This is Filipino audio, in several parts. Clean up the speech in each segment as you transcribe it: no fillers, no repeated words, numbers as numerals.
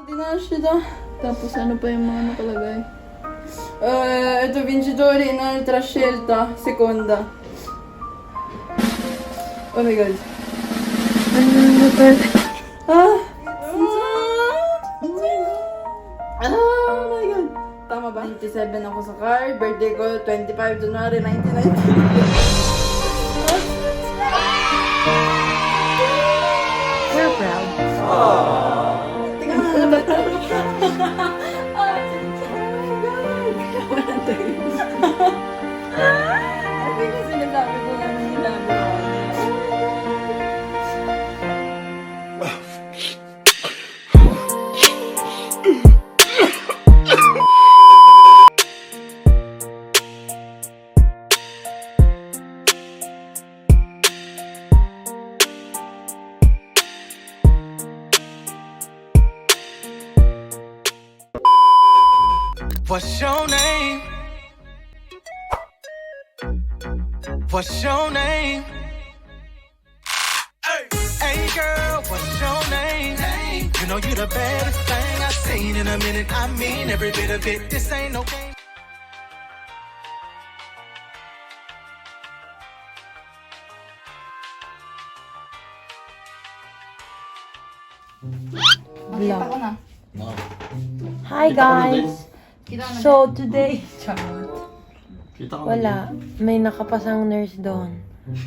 Hindi na siya. Tapos ano pa yung mga nakalagay? Ito vincitore in altra scelta, seconda. Oh my god. Ah! Oh my god. Tama ba? 97 ako sa car. Birthday ko, 25 January 1990. We're proud. Tingnan mo naman. I think kasi sinasabi ko lang yung ginagawa niya. What's your name? What's your name? Hey girl, what's your name? You know you the baddest thing I've seen in a minute. I mean every bit of it. This ain't no game. Nakita ko na. Hi guys! Kita ko na. So today, Kita ko wala. May nakapasang nurse doon.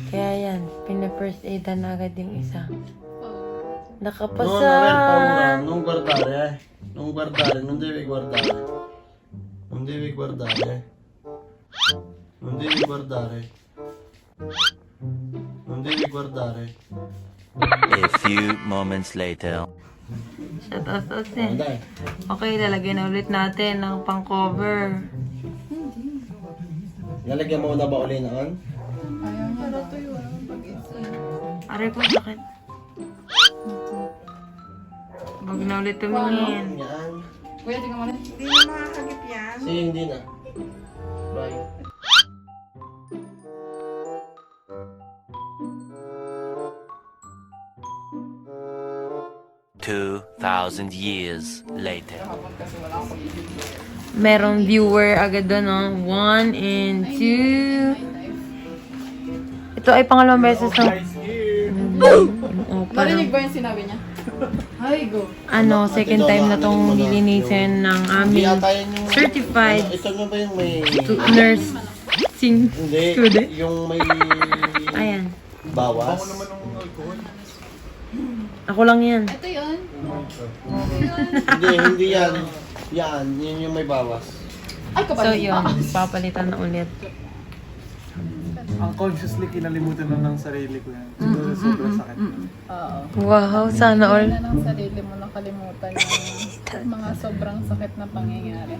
Kaya yan, pina-first aidan na agad yung isa. Nakapasa! Non guardare, non guardare, non devi guardare. Non devi guardare. Non devi guardare. Non devi guardare. A few moments later. Taas eh. Dai. Okay, lalagyan na ulit natin ng pang-cover. Lalagyan mo na ba uli noon? Ayaw niya ba? Tuyo ang pag-isa. Aray ko, sakit. Huwag na ulit tumingin. Yan. Kuya, tingnan mo na. Hindi na makakagip yan. Si hindi na. Bye. $2,000 years later. Kahapon kasi wala akong pag-ibig. Merong viewer agad doon, no? 1 and 2. Ito ay pangalawang beses ng... Narinig ba yung sinabi niya? Hi, go. Ano, second time na tong lilinisin ng Hindi aming ata yan yung... certified Ito nyo ba yung may... nursing Hindi. student. Yung may... Ayan. Bawas. Ako lang yan. Ito yun. Hindi yan. Yan. Yun yung may bawas. Ay, So kapal. yun, papalitan na ulit. Unconsciously kinalimutan na ng sarili ko yan. Siguro sobrang sakit. Oo. Wow, sana all. Na ng sarili mo nakalimutan yung mga sobrang sakit na pangyayari.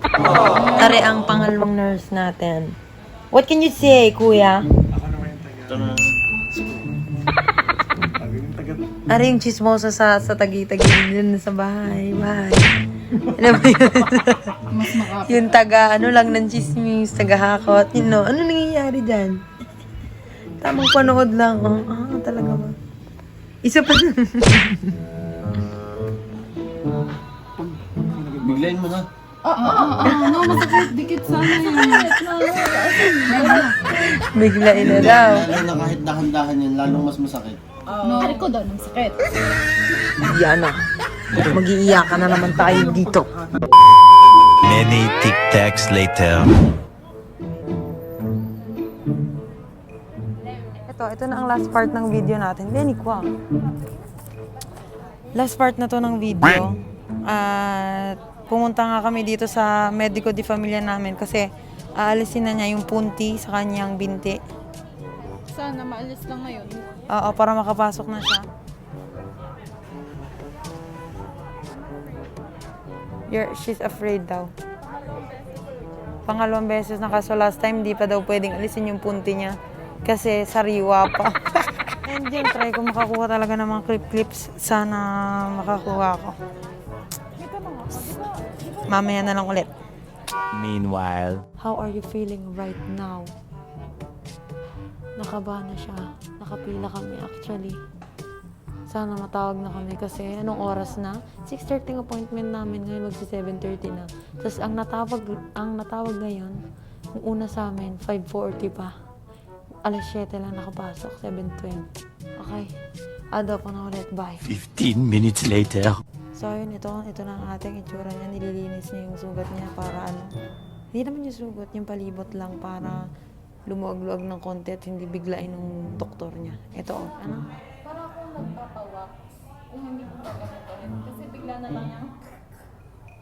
Tari ang pangalawang nurse natin. What can you say, kuya? Ako naman yung taga. Ito na. Sabi yung taga. Ari yung chismosa sa tagi-tagi dun sa bahay. Bahay. Alam mo yun? Mas makapit. Yung taga, ano lang ng chismis, taga-hakot. You know, ano nangyayari dyan? Tamang panood lang. Oh, talaga ba? Isa pa. Biglayin mo na. No, masakit. Dikit sana yun. Biglain na daw. Lalo na kahit dahan-dahan yan, lalong mas masakit. No. Hari ko daw ng sakit. Yan na. Mag-iiyakan na naman tayo dito. Many tic-tacs later. Ito na ang last part ng video natin. Lenny ko. Last part na to ng video. At pumunta nga kami dito sa Medico di Familia namin kasi aalisin na niya yung punti sa kanyang binti. Sana maalis lang ngayon. Oo, para makapasok na siya. She's afraid daw. Pangalawang beses na kaso last time di pa daw pwedeng alisin yung punti niya kasi sariwa pa. And yun, try ko makakuha talaga ng mga clips. Sana makakuha ko. Mamaya na lang ulit. Meanwhile, How are you feeling right now? Nakaba na siya. Nakapila kami actually. Sana matawag na kami kasi anong oras na? 6:30 ang appointment namin ngayon, magsi 7:30 na. Tapos ang natawag ngayon, ang una sa amin, 5:40 pa. Alas 7 lang nakapasok, 7:20. Okay, ado ko na ulit, bye. 15 minutes later. So yun, ito na ang ating itsura niya. Nililinis niya yung sugat niya para ano. Hindi naman yung sugat, yung palibot lang para lumuwag-luwag ng konti at hindi biglain ng doktor niya. Ito, ano? Para akong magpapawa kung hindi ko gagamitin. Kasi bigla na lang yung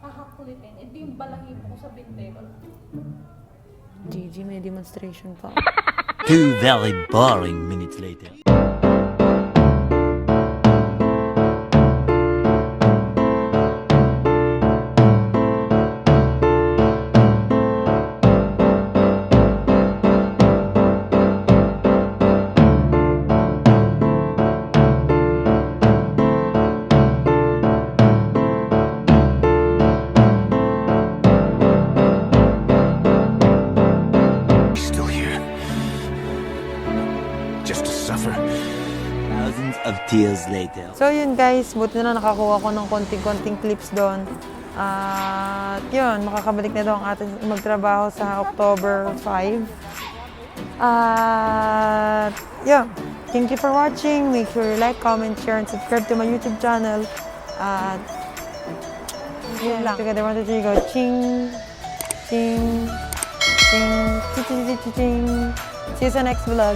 hahakulitin. Ito yung balahibo ko sa binte. Gigi, may demonstration pa. 2 very boring minutes later. Still here. Just to suffer. Thousands of tears later. So yun guys, buti na nakakuha ko ng konting-konting clips doon. At yun, makakabalik na daw ang ating magtrabaho sa October 5. At yun, thank you for watching. Make sure you like, comment, share, and subscribe to my YouTube channel. At yun lang. Together, 1, 2, 3, go. Ching! Ching! Ching! Ching! Ching! Ching! See you sa next vlog.